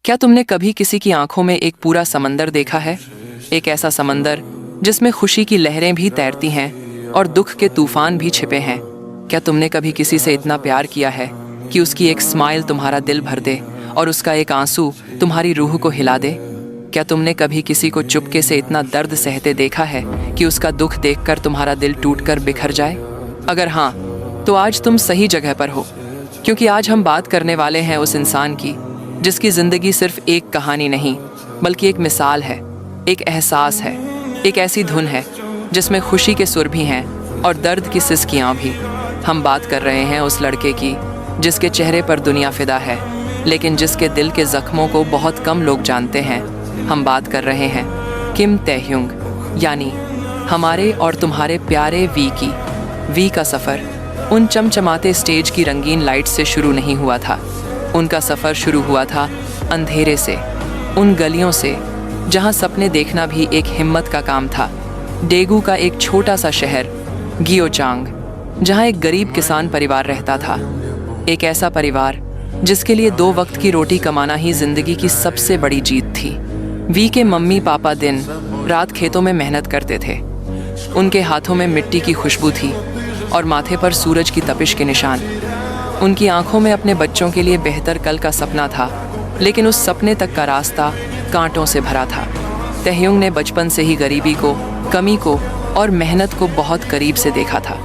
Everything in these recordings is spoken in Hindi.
क्या तुमने कभी किसी की आंखों में एक पूरा समंदर देखा है? एक ऐसा समंदर जिसमें खुशी की लहरें भी तैरती हैं और दुख के तूफान भी छिपे हैं। क्या तुमने कभी किसी से इतना प्यार किया है कि उसकी एक स्माइल तुम्हारा दिल भर दे और उसका एक आंसू तुम्हारी रूह को हिला दे? क्या तुमने कभी किसी को चुपके से इतना दर्द सहते देखा है कि उसका दुख देखकर तुम्हारा दिल टूटकर बिखर जाए? अगर हाँ, तो आज तुम सही जगह पर हो, क्योंकि आज हम बात करने वाले हैं उस इंसान की जिसकी ज़िंदगी सिर्फ एक कहानी नहीं बल्कि एक मिसाल है, एक एहसास है, एक ऐसी धुन है जिसमें खुशी के सुर भी हैं और दर्द की सिसकियाँ भी। हम बात कर रहे हैं उस लड़के की जिसके चेहरे पर दुनिया फिदा है, लेकिन जिसके दिल के ज़ख्मों को बहुत कम लोग जानते हैं। हम बात कर रहे हैं किम तैह्युंग, यानी हमारे और तुम्हारे प्यारे वी की। वी का सफ़र उन चमचमाते स्टेज की रंगीन लाइट से शुरू नहीं हुआ था। उनका सफ़र शुरू हुआ था अंधेरे से, उन गलियों से जहां सपने देखना भी एक हिम्मत का काम था। डेगू का एक छोटा सा शहर गियोचांग, जहां एक गरीब किसान परिवार रहता था। एक ऐसा परिवार जिसके लिए 2 वक्त की रोटी कमाना ही ज़िंदगी की सबसे बड़ी जीत थी। वी के मम्मी पापा दिन रात खेतों में मेहनत करते थे। उनके हाथों में मिट्टी की खुशबू थी और माथे पर सूरज की तपिश के निशान। उनकी आंखों में अपने बच्चों के लिए बेहतर कल का सपना था, लेकिन उस सपने तक का रास्ता कांटों से भरा था। तैह्युंग ने बचपन से ही गरीबी को, कमी को और मेहनत को बहुत करीब से देखा था।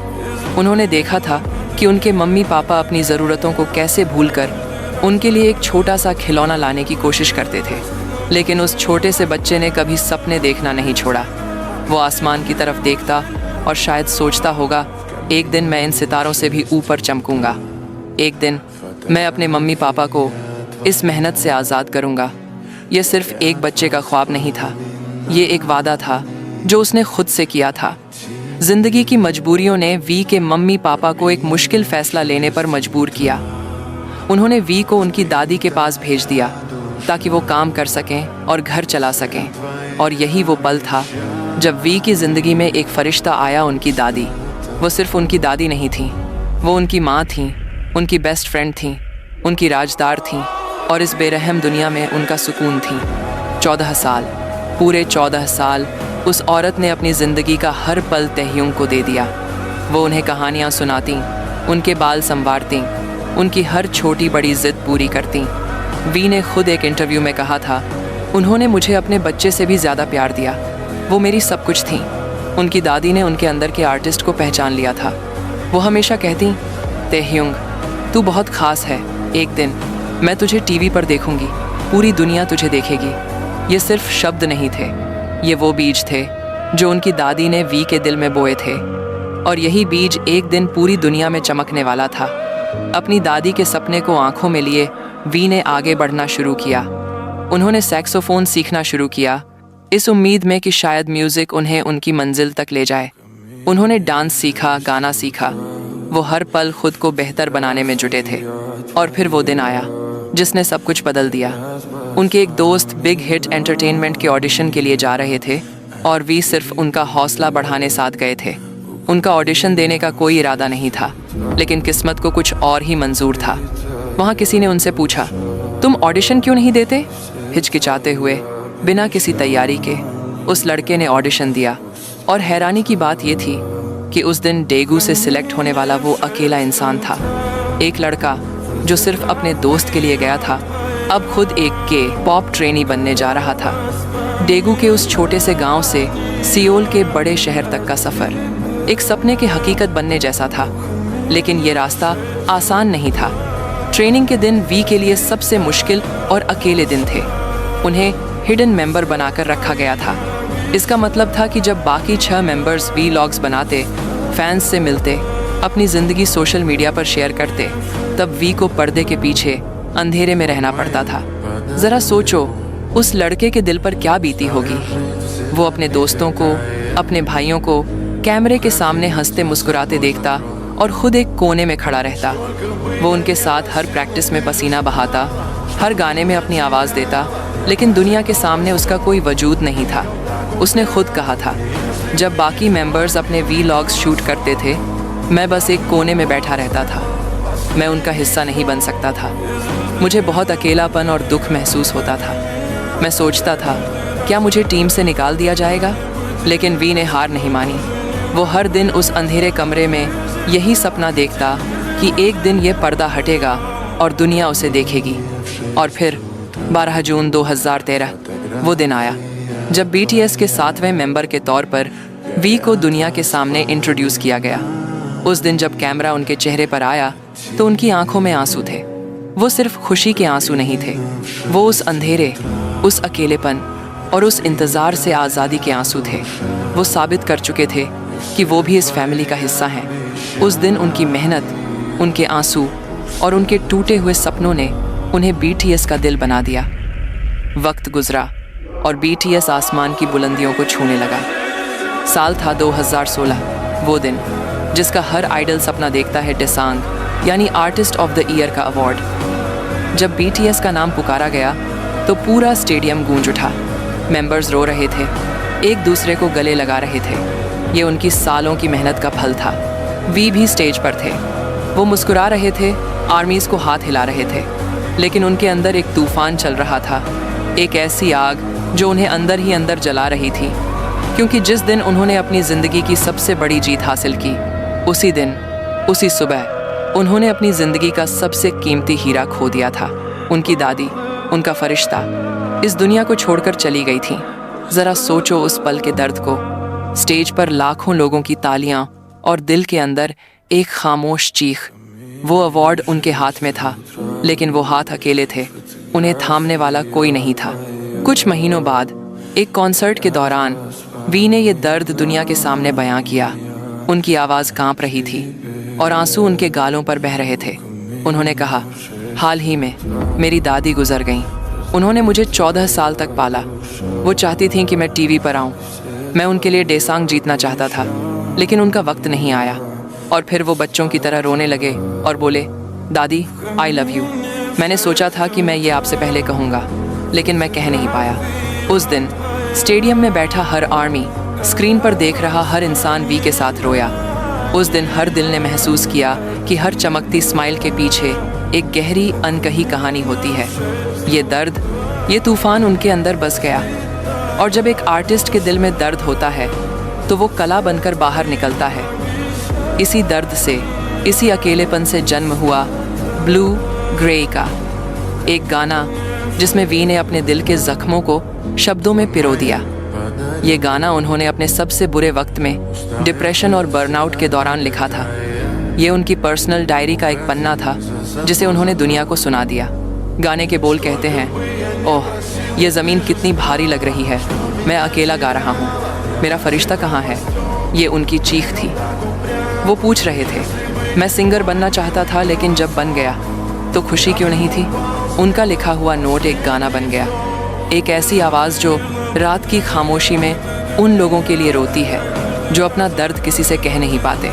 उन्होंने देखा था कि उनके मम्मी पापा अपनी ज़रूरतों को कैसे भूलकर उनके लिए एक छोटा सा खिलौना लाने की कोशिश करते थे, लेकिन उस छोटे से बच्चे ने कभी सपने देखना नहीं छोड़ा। वो आसमान की तरफ देखता और शायद सोचता होगा, एक दिन मैं इन सितारों से भी ऊपर चमकूंगा। एक दिन मैं अपने मम्मी पापा को इस मेहनत से आज़ाद करूंगा। ये सिर्फ एक बच्चे का ख्वाब नहीं था, ये एक वादा था जो उसने खुद से किया था। ज़िंदगी की मजबूरियों ने वी के मम्मी पापा को एक मुश्किल फ़ैसला लेने पर मजबूर किया। उन्होंने वी को उनकी दादी के पास भेज दिया ताकि वो काम कर सकें और घर चला सकें। और यही वो पल था जब वी की ज़िंदगी में एक फ़रिश्ता आया, उनकी दादी। वो सिर्फ उनकी दादी नहीं थी, वो उनकी माँ थीं, उनकी बेस्ट फ्रेंड थीं, उनकी राजदार थीं और इस बेरहम दुनिया में उनका सुकून थीं। 14 साल, पूरे 14 साल उस औरत ने अपनी ज़िंदगी का हर पल तैह्युंग को दे दिया। वो उन्हें कहानियाँ सुनाती, उनके बाल संवारती, उनकी हर छोटी बड़ी ज़िद पूरी करती। वी ने खुद एक इंटरव्यू में कहा था, उन्होंने मुझे अपने बच्चे से भी ज़्यादा प्यार दिया, वो मेरी सब कुछ थी। उनकी दादी ने उनके अंदर के आर्टिस्ट को पहचान लिया था। वो हमेशा कहती, तैह्युंग तू बहुत ख़ास है, एक दिन मैं तुझे टीवी पर देखूंगी, पूरी दुनिया तुझे देखेगी। ये सिर्फ शब्द नहीं थे, ये वो बीज थे जो उनकी दादी ने वी के दिल में बोए थे, और यही बीज एक दिन पूरी दुनिया में चमकने वाला था। अपनी दादी के सपने को आंखों में लिए वी ने आगे बढ़ना शुरू किया। उन्होंने सैक्सोफोन सीखना शुरू किया, इस उम्मीद में कि शायद म्यूज़िक उन्हें उनकी मंजिल तक ले जाए। उन्होंने डांस सीखा, गाना सीखा। वो हर पल खुद को बेहतर बनाने में जुटे थे। और फिर वो दिन आया जिसने सब कुछ बदल दिया। उनके एक दोस्त बिग हिट एंटरटेनमेंट के ऑडिशन के लिए जा रहे थे और वी सिर्फ उनका हौसला बढ़ाने साथ गए थे। उनका ऑडिशन देने का कोई इरादा नहीं था, लेकिन किस्मत को कुछ और ही मंजूर था। वहाँ किसी ने उनसे पूछा, तुम ऑडिशन क्यों नहीं देते? हिचकिचाते हुए, बिना किसी तैयारी के उस लड़के ने ऑडिशन दिया। और हैरानी की बात ये थी कि उस दिन डेगू से सिलेक्ट होने वाला वो अकेला इंसान था। एक लड़का जो सिर्फ अपने दोस्त के लिए गया था, अब खुद एक के-पॉप ट्रेनी बनने जा रहा था। डेगू के उस छोटे से गांव से सियोल के बड़े शहर तक का सफ़र एक सपने की हकीकत बनने जैसा था, लेकिन ये रास्ता आसान नहीं था। ट्रेनिंग के दिन वी के लिए सबसे मुश्किल और अकेले दिन थे। उन्हें हिडन मेंबर बनाकर रखा गया था। इसका मतलब था कि जब बाकी 6 मेंबर्स वीलॉग्स बनाते, फैंस से मिलते, अपनी ज़िंदगी सोशल मीडिया पर शेयर करते, तब वी को पर्दे के पीछे अंधेरे में रहना पड़ता था। ज़रा सोचो उस लड़के के दिल पर क्या बीती होगी। वो अपने दोस्तों को, अपने भाइयों को कैमरे के सामने हंसते मुस्कुराते देखता और ख़ुद एक कोने में खड़ा रहता। वो उनके साथ हर प्रैक्टिस में पसीना बहाता, हर गाने में अपनी आवाज़ देता, लेकिन दुनिया के सामने उसका कोई वजूद नहीं था। उसने खुद कहा था, जब बाकी मेंबर्स अपने वीलॉग्स शूट करते थे, मैं बस एक कोने में बैठा रहता था। मैं उनका हिस्सा नहीं बन सकता था। मुझे बहुत अकेलापन और दुख महसूस होता था। मैं सोचता था, क्या मुझे टीम से निकाल दिया जाएगा? लेकिन वी ने हार नहीं मानी। वो हर दिन उस अंधेरे कमरे में यही सपना देखता कि एक दिन ये पर्दा हटेगा और दुनिया उसे देखेगी। और फिर 12 जून 2013 वो दिन आया जब BTS के 7वें मेंबर के तौर पर वी को दुनिया के सामने इंट्रोड्यूस किया गया। उस दिन जब कैमरा उनके चेहरे पर आया तो उनकी आंखों में आंसू थे। वो सिर्फ खुशी के आंसू नहीं थे, वो उस अंधेरे, उस अकेलेपन और उस इंतज़ार से आज़ादी के आंसू थे। वो साबित कर चुके थे कि वो भी इस फैमिली का हिस्सा हैं। उस दिन उनकी मेहनत, उनके आंसू और उनके टूटे हुए सपनों ने उन्हें BTS का दिल बना दिया। वक्त गुजरा और BTS आसमान की बुलंदियों को छूने लगा। साल था 2016, वो दिन जिसका हर आइडल सपना देखता है, डेसांग यानी आर्टिस्ट ऑफ द ईयर का अवार्ड। जब BTS का नाम पुकारा गया तो पूरा स्टेडियम गूंज उठा। मेंबर्स रो रहे थे, एक दूसरे को गले लगा रहे थे। ये उनकी सालों की मेहनत का फल था। वी भी स्टेज पर थे। वो मुस्कुरा रहे थे, आर्मीज़ को हाथ हिला रहे थे, लेकिन उनके अंदर एक तूफान चल रहा था, एक ऐसी आग जो उन्हें अंदर ही अंदर जला रही थी। क्योंकि जिस दिन उन्होंने अपनी ज़िंदगी की सबसे बड़ी जीत हासिल की, उसी दिन, उसी सुबह उन्होंने अपनी ज़िंदगी का सबसे कीमती हीरा खो दिया था। उनकी दादी, उनका फरिश्ता, इस दुनिया को छोड़कर चली गई थी। ज़रा सोचो उस पल के दर्द को। स्टेज पर लाखों लोगों की तालियां और दिल के अंदर एक खामोश चीख। वो अवार्ड उनके हाथ में था, लेकिन वो हाथ अकेले थे, उन्हें थामने वाला कोई नहीं था। कुछ महीनों बाद एक कॉन्सर्ट के दौरान वी ने ये दर्द दुनिया के सामने बयां किया। उनकी आवाज़ कांप रही थी और आंसू उनके गालों पर बह रहे थे। उन्होंने कहा, हाल ही में मेरी दादी गुजर गईं। उन्होंने मुझे 14 साल तक पाला। वो चाहती थीं कि मैं टीवी पर आऊं। मैं उनके लिए डेसांग जीतना चाहता था, लेकिन उनका वक्त नहीं आया। और फिर वो बच्चों की तरह रोने लगे और बोले, दादी आई लव यू। मैंने सोचा था कि मैं ये आपसे पहले कहूँगा, लेकिन मैं कह नहीं पाया। उस दिन स्टेडियम में बैठा हर आर्मी, स्क्रीन पर देख रहा हर इंसान वी के साथ रोया। उस दिन हर दिल ने महसूस किया कि हर चमकती स्माइल के पीछे एक गहरी अनकही कहानी होती है। ये दर्द, ये तूफान उनके अंदर बस गया। और जब एक आर्टिस्ट के दिल में दर्द होता है तो वो कला बनकर बाहर निकलता है। इसी दर्द से, इसी अकेलेपन से जन्म हुआ ब्लू ग्रे का एक गाना, जिसमें वी ने अपने दिल के जख्मों को शब्दों में पिरो दिया। ये गाना उन्होंने अपने सबसे बुरे वक्त में, डिप्रेशन और बर्नआउट के दौरान लिखा था। ये उनकी पर्सनल डायरी का एक पन्ना था जिसे उन्होंने दुनिया को सुना दिया। गाने के बोल कहते हैं, ओह ये ज़मीन कितनी भारी लग रही है, मैं अकेला गा रहा हूँ, मेरा फरिश्ता कहाँ है। ये उनकी चीख थी। वो पूछ रहे थे, मैं सिंगर बनना चाहता था, लेकिन जब बन गया तो खुशी क्यों नहीं थी। उनका लिखा हुआ नोट एक गाना बन गया, एक ऐसी आवाज़ जो रात की खामोशी में उन लोगों के लिए रोती है जो अपना दर्द किसी से कह नहीं पाते।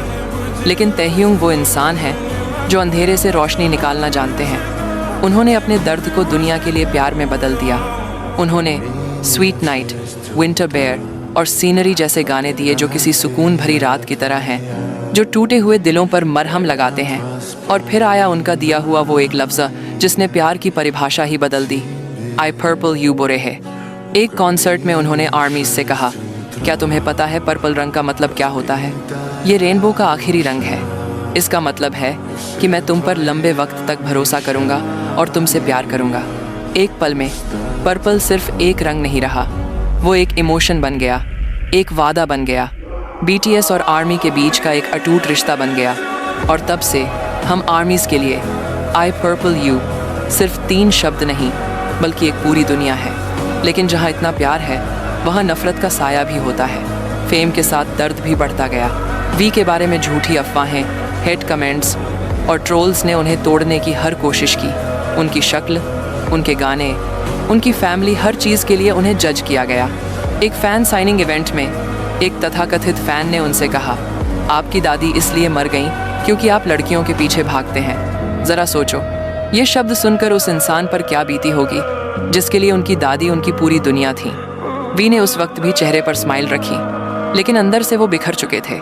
लेकिन तैह्युंग वो इंसान है जो अंधेरे से रोशनी निकालना जानते हैं। उन्होंने अपने दर्द को दुनिया के लिए प्यार में बदल दिया। उन्होंने स्वीट नाइट, विंटर बेयर और सीनरी जैसे गाने दिए जो किसी सुकून भरी रात की तरह हैं, जो टूटे हुए दिलों पर मरहम लगाते हैं। और फिर आया उनका दिया हुआ वो एक लफ्ज़ जिसने प्यार की परिभाषा ही बदल दी, आई पर्पल यू बोरे है। एक कॉन्सर्ट में उन्होंने आर्मीज से कहा, क्या तुम्हें पता है पर्पल रंग का मतलब क्या होता है? ये रेनबो का आखिरी रंग है। इसका मतलब है कि मैं तुम पर लंबे वक्त तक भरोसा करूंगा और तुमसे प्यार करूंगा। एक पल में पर्पल सिर्फ एक रंग नहीं रहा, वो एक इमोशन बन गया, एक वादा बन गया, BTS और आर्मी के बीच का एक अटूट रिश्ता बन गया। और तब से हम आर्मीज़ के लिए आई पर्पल यू सिर्फ 3 शब्द नहीं, बल्कि एक पूरी दुनिया है। लेकिन जहाँ इतना प्यार है, वहाँ नफ़रत का साया भी होता है। फेम के साथ दर्द भी बढ़ता गया। वी के बारे में झूठी अफवाहें, हेट कमेंट्स और ट्रोल्स ने उन्हें तोड़ने की हर कोशिश की। उनकी शक्ल, उनके गाने, उनकी फैमिली, हर चीज़ के लिए उन्हें जज किया गया। एक फ़ैन साइनिंग इवेंट में एक तथाकथित फ़ैन ने उनसे कहा, आपकी दादी इसलिए मर गईं क्योंकि आप लड़कियों के पीछे भागते हैं। ज़रा सोचो, ये शब्द सुनकर उस इंसान पर क्या बीती होगी जिसके लिए उनकी दादी उनकी पूरी दुनिया थी। वी ने उस वक्त भी चेहरे पर स्माइल रखी, लेकिन अंदर से वो बिखर चुके थे।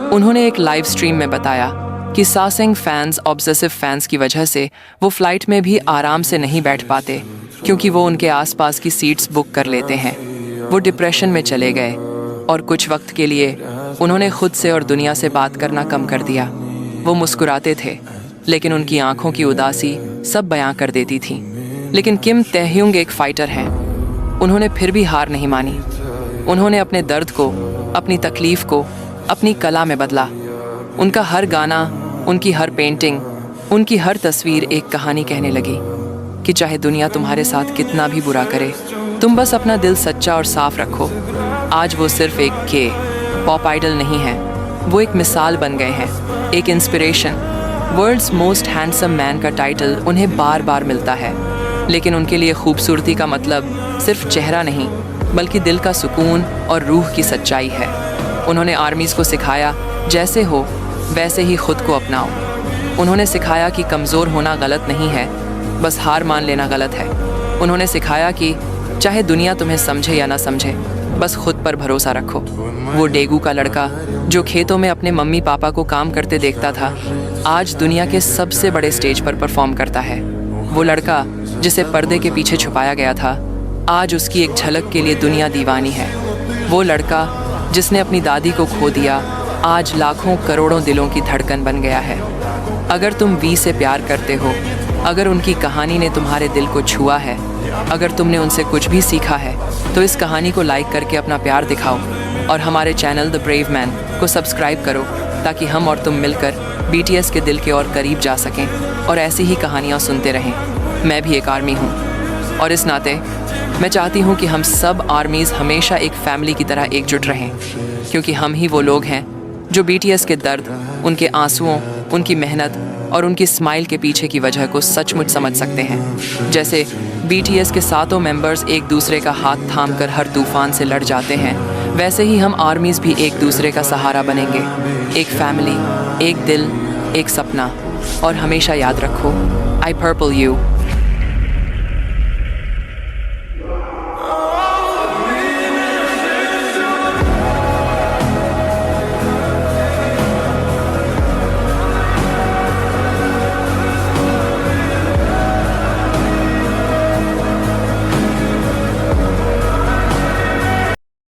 उन्होंने एक लाइव स्ट्रीम में बताया, कि सासेंग फैंस ऑब्सेसिव फैंस की वजह से वो फ्लाइट में भी आराम से नहीं बैठ पाते, क्योंकि वो उनके आसपास की सीट्स बुक कर लेते हैं। वो डिप्रेशन में चले गए और कुछ वक्त के लिए उन्होंने खुद से और दुनिया से बात करना कम कर दिया। वो मुस्कुराते थे, लेकिन उनकी आंखों की उदासी सब बयां कर देती थी। लेकिन किम तहयुंग एक फाइटर हैं। उन्होंने फिर भी हार नहीं मानी। उन्होंने अपने दर्द को, अपनी तकलीफ को अपनी कला में बदला। उनका हर गाना, उनकी हर पेंटिंग, उनकी हर तस्वीर एक कहानी कहने लगी कि चाहे दुनिया तुम्हारे साथ कितना भी बुरा करे, तुम बस अपना दिल सच्चा और साफ रखो। आज वो सिर्फ एक पॉप आइडल नहीं है, वो एक मिसाल बन गए हैं, एक inspiration. World's most handsome man का टाइटल उन्हें बार बार मिलता है, लेकिन उनके लिए खूबसूरती का मतलब सिर्फ चेहरा नहीं, बल्कि दिल का सुकून और रूह की सच्चाई है। उन्होंने आर्मीज़ को सिखाया, जैसे हो वैसे ही खुद को अपनाओ। उन्होंने सिखाया कि कमज़ोर होना गलत नहीं है, बस हार मान लेना गलत है। उन्होंने सिखाया कि चाहे दुनिया तुम्हें समझे या ना समझे, बस खुद पर भरोसा रखो। वो डेगू का लड़का जो खेतों में अपने मम्मी पापा को काम करते देखता था, आज दुनिया के सबसे बड़े स्टेज पर परफॉर्म करता है। वो लड़का जिसे पर्दे के पीछे छुपाया गया था, आज उसकी एक झलक के लिए दुनिया दीवानी है। वो लड़का जिसने अपनी दादी को खो दिया, आज लाखों करोड़ों दिलों की धड़कन बन गया है। अगर तुम वी से प्यार करते हो, अगर उनकी कहानी ने तुम्हारे दिल को छुआ है, अगर तुमने उनसे कुछ भी सीखा है, तो इस कहानी को लाइक करके अपना प्यार दिखाओ और हमारे चैनल द ब्रेव मैन को सब्सक्राइब करो, ताकि हम और तुम मिलकर BTS के दिल के और करीब जा सकें और ऐसी ही कहानियाँ सुनते रहें। मैं भी एक आर्मी हूँ और इस नाते मैं चाहती हूँ कि हम सब आर्मीज़ हमेशा एक फैमिली की तरह एकजुट रहें, क्योंकि हम ही वो लोग हैं जो BTS के दर्द, उनके आंसुओं, उनकी मेहनत और उनकी स्माइल के पीछे की वजह को सचमुच समझ सकते हैं। जैसे BTS के सातों मेंबर्स एक दूसरे का हाथ थामकर हर तूफान से लड़ जाते हैं, वैसे ही हम आर्मीज़ भी एक दूसरे का सहारा बनेंगे। एक फैमिली, एक दिल, एक सपना। और हमेशा याद रखो, I purple you।